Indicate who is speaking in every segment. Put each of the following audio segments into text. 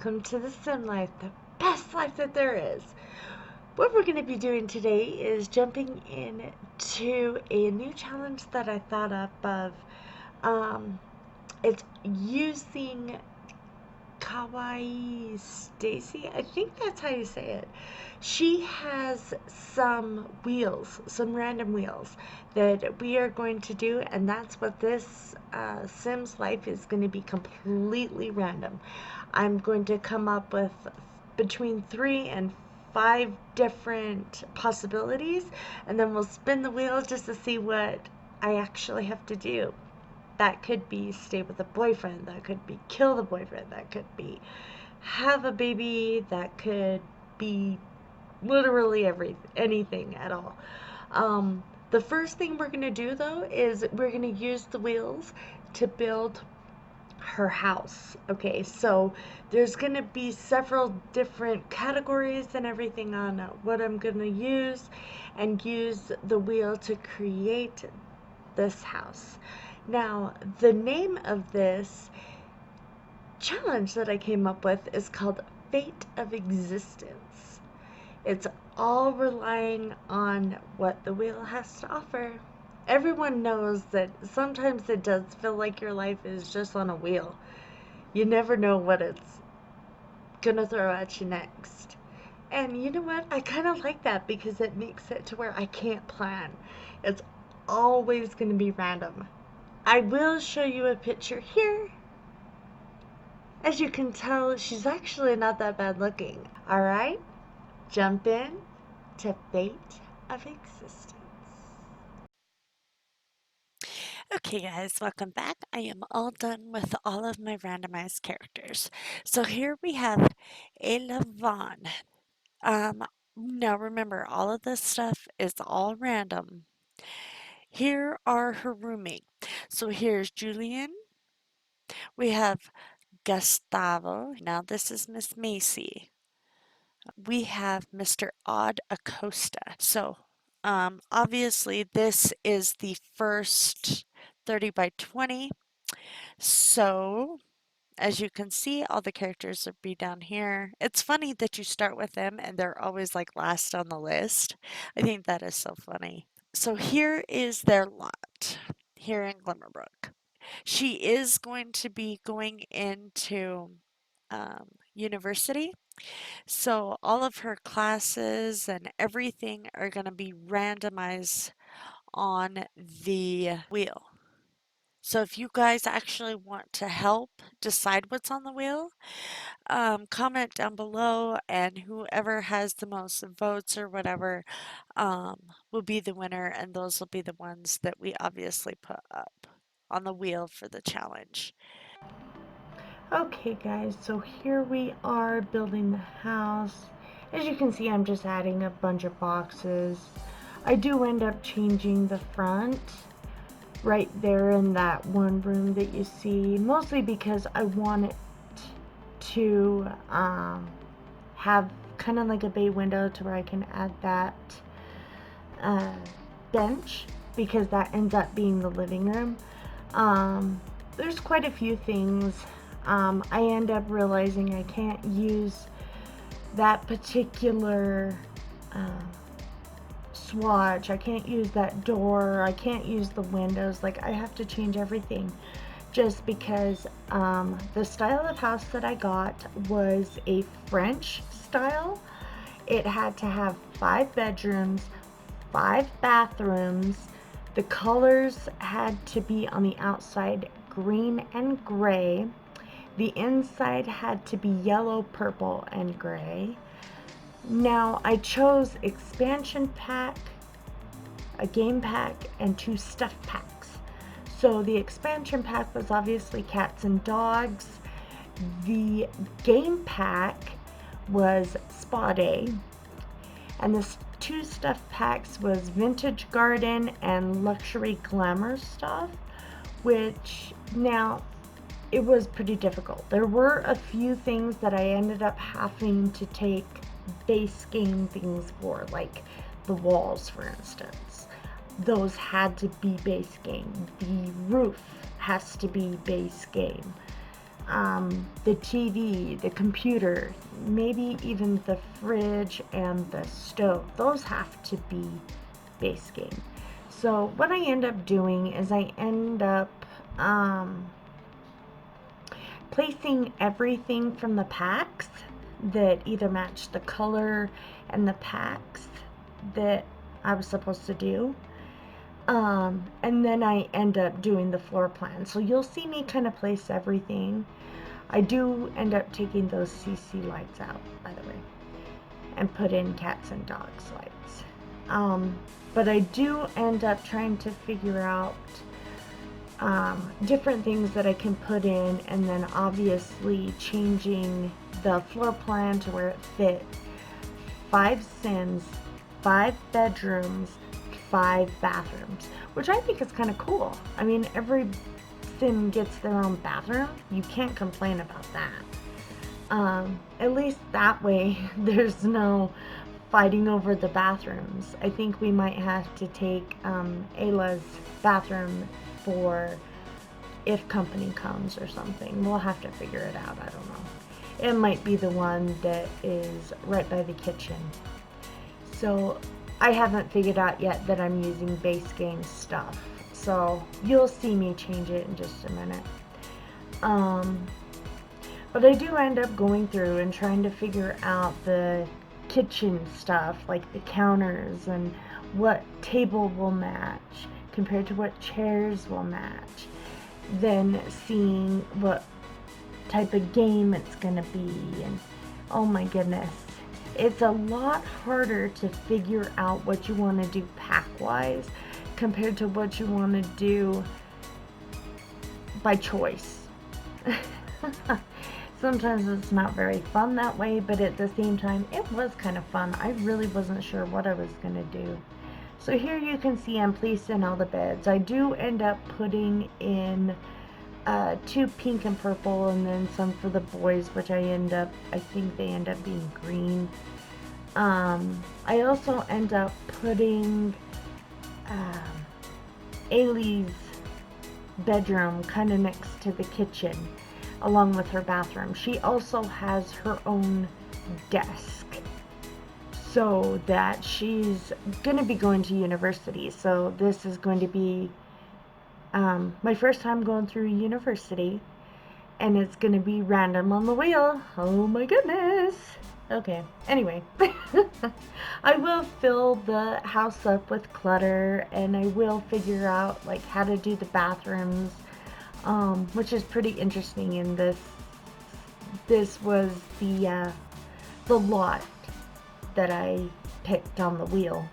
Speaker 1: welcome to the SimLife, the best life that there is. What we're going to be doing today is jumping into a new challenge that I thought up of. It's using Kawaii Stacy. I think that's how you say it. She has some wheels, some random wheels that we are going to do, and that's what this Sims life is going to be, completely random. I'm going to come up with between 3 and 5 different possibilities, and then we'll spin the wheel just to see what I actually have to do. That could be stay with a boyfriend, that could be kill the boyfriend, that could be have a baby, that could be literally anything at all. The first thing we're going to do though is we're going to use the wheels to build her house. Okay, so there's going to be several different categories and everything on what I'm going to use, and use the wheel to create this house. Now, the name of this challenge that I came up with is called Fate of Existence. It's all relying on what the wheel has to offer. Everyone knows that sometimes it does feel like your life is just on a wheel. You never know what it's gonna throw at you next. And you know what? I kind of like that because it makes it to where I can't plan. It's always going to be random. I will show you a picture here. As you can tell, she's actually not that bad looking. Alright, jump in to Fate of Existence.
Speaker 2: Okay guys, welcome back. I am all done with all of my randomized characters. So here we have Ella Vaughn. Now remember, all of this stuff is all random. Here are her roommate. So here's Julian. We have Gustavo. Now this is Miss Macy. We have Mr. Odd Acosta. So obviously this is the first 30 by 20. So as you can see, all the characters will be down here. It's funny that you start with them and they're always like last on the list. I think that is so funny. So here is their lot here in Glimmerbrook. She is going to be going into university. So all of her classes and everything are going to be randomized on the wheel. So if you guys actually want to help decide what's on the wheel, comment down below, and whoever has the most votes or whatever will be the winner, and those will be the ones that we obviously put up on the wheel for the challenge.
Speaker 1: Okay guys, so here we are building the house. As you can see, I'm just adding a bunch of boxes. I do end up changing the front right there in that one room that you see, mostly because I want it to have kind of like a bay window to where I can add that uh, bench, because that ends up being the living room. There's quite a few things. I end up realizing I can't use that particular swatch. I can't use that door. I can't use the windows. Like, I have to change everything just because the style of house that I got was a French style. It had to have 5 bedrooms, 5 bathrooms. The colors had to be on the outside green and gray. The inside had to be yellow, purple, and gray. Now I chose expansion pack, a game pack, and 2 stuff packs. So the expansion pack was obviously cats and dogs. The game pack was spa day. And the 2 stuff packs was vintage garden and luxury glamour stuff, which now it was pretty difficult. There were a few things that I ended up having to take base game things for, like the walls, for instance. Those had to be base game. The roof has to be base game. the TV, the computer, maybe even the fridge and the stove. Those have to be base game. So what I end up doing is I end up placing everything from the packs that either match the color and the packs that I was supposed to do. And then I end up doing the floor plan. So you'll see me kind of place everything. I do end up taking those CC lights out, by the way, and put in cats and dogs lights. But I do end up trying to figure out different things that I can put in, and then obviously changing the floor plan to where it fit 5 Sims, 5 bedrooms, 5 bathrooms, which I think is kind of cool. I mean, every Sim gets their own bathroom. You can't complain about that. At least that way there's no fighting over the bathrooms. I think we might have to take Ayla's bathroom for if company comes or something. We'll have to figure it out. I don't know. It might be the one that is right by the kitchen. So I haven't figured out yet that I'm using base game stuff. So you'll see me change it in just a minute. But I do end up going through and trying to figure out the kitchen stuff, like the counters and what table will match compared to what chairs will match. Then seeing what type of game it's gonna be, and oh my goodness, it's a lot harder to figure out what you want to do pack wise compared to what you want to do by choice. Sometimes it's not very fun that way, but at the same time it was kind of fun. I really wasn't sure what I was gonna do. So here you can see I'm placing all the beds. I do end up putting in 2 pink and purple, and then some for the boys, which I think they end up being green. I also end up putting Ailey's bedroom kind of next to the kitchen, along with her bathroom. She also has her own desk, so that she's going to be going to university. So this is going to be my first time going through university, and it's going to be random on the wheel. Oh my goodness. Okay, anyway. I will fill the house up with clutter, and I will figure out like how to do the bathrooms, which is pretty interesting. And this was the lot that I picked on the wheel.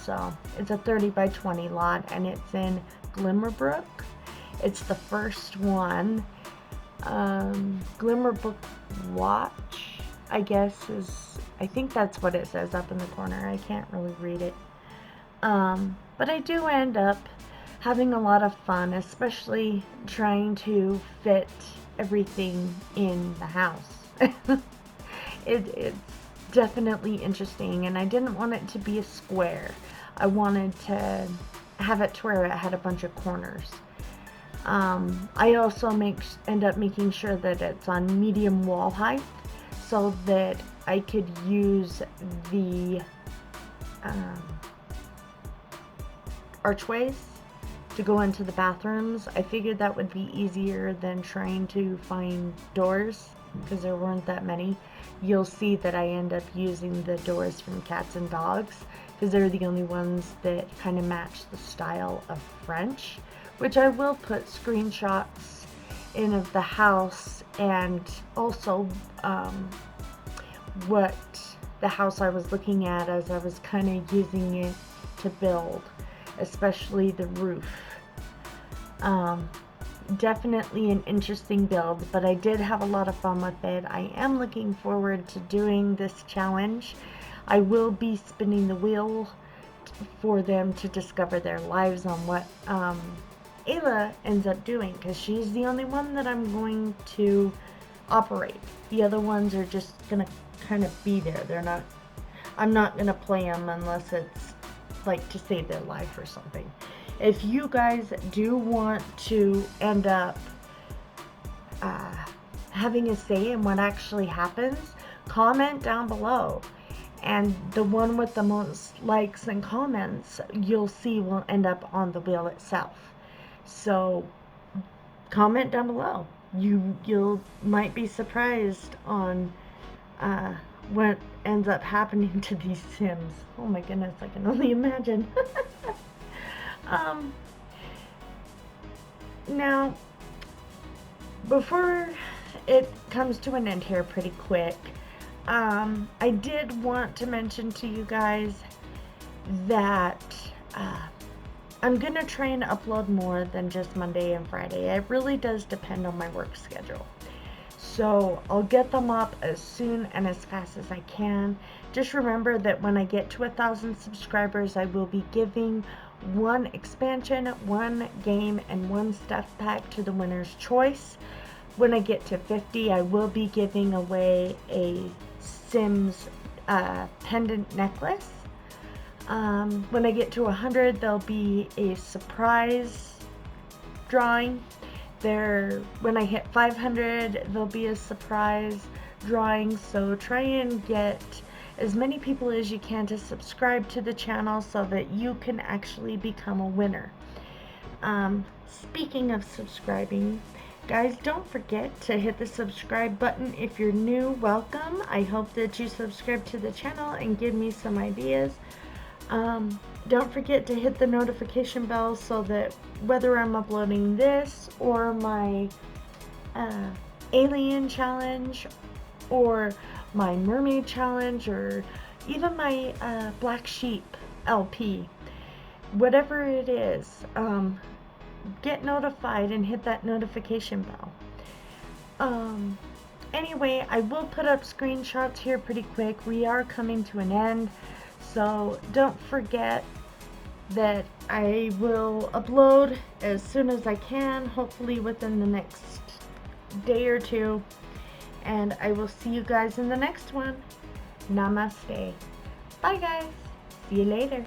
Speaker 1: So it's a 30 by 20 lot, and it's in Glimmerbrook. It's the first one. Glimmerbrook Watch, I guess, I think that's what it says up in the corner. I can't really read it. But I do end up having a lot of fun, especially trying to fit everything in the house. It's definitely interesting, and I didn't want it to be a square. I wanted to have it to where it had a bunch of corners. I also end up making sure that it's on medium wall height, so that I could use the archways to go into the bathrooms. I figured that would be easier than trying to find doors, because there weren't that many. You'll see that I end up using the doors from Cats and Dogs, because they're the only ones that kind of match the style of French, which I will put screenshots in of the house, and also what the house I was looking at as I was kind of using it to build, especially the roof. Definitely an interesting build, but I did have a lot of fun with it. I am looking forward to doing this challenge. I will be spinning the wheel for them to discover their lives on what Ayla ends up doing, because she's the only one that I'm going to operate. The other ones are just gonna kind of be there. I'm not gonna play them unless it's like to save their life or something. If you guys do want to end up having a say in what actually happens, comment down below. And the one with the most likes and comments, you'll see will end up on the wheel itself. So comment down below. You'll might be surprised on uh, what ends up happening to these Sims. Oh my goodness, I can only imagine. um, Now, before it comes to an end here pretty quick, I did want to mention to you guys that I'm going to try and upload more than just Monday and Friday. It really does depend on my work schedule. So I'll get them up as soon and as fast as I can. Just remember that when I get to 1,000 subscribers, I will be giving one expansion, one game, and one stuff pack to the winner's choice. When I get to 50, I will be giving away a Sims pendant necklace. When I get to 100, there'll be a surprise drawing. When I hit 500, there'll be a surprise drawing. So try and get as many people as you can to subscribe to the channel so that you can actually become a winner. Speaking of subscribing, guys, don't forget to hit the subscribe button. If you're new, welcome. I hope that you subscribe to the channel and give me some ideas. Don't forget to hit the notification bell so that whether I'm uploading this or my alien challenge or my mermaid challenge or even my black sheep LP, whatever it is, get notified and hit that notification bell. Anyway, I will put up screenshots here pretty quick. We are coming to an end, so don't forget that I will upload as soon as I can, hopefully within the next day or two, and I will see you guys in the next one. Namaste. Bye guys. See you later.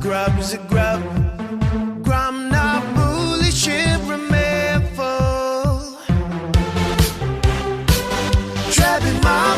Speaker 3: Grub's a grub. Gram not bullish, remember. Trapping my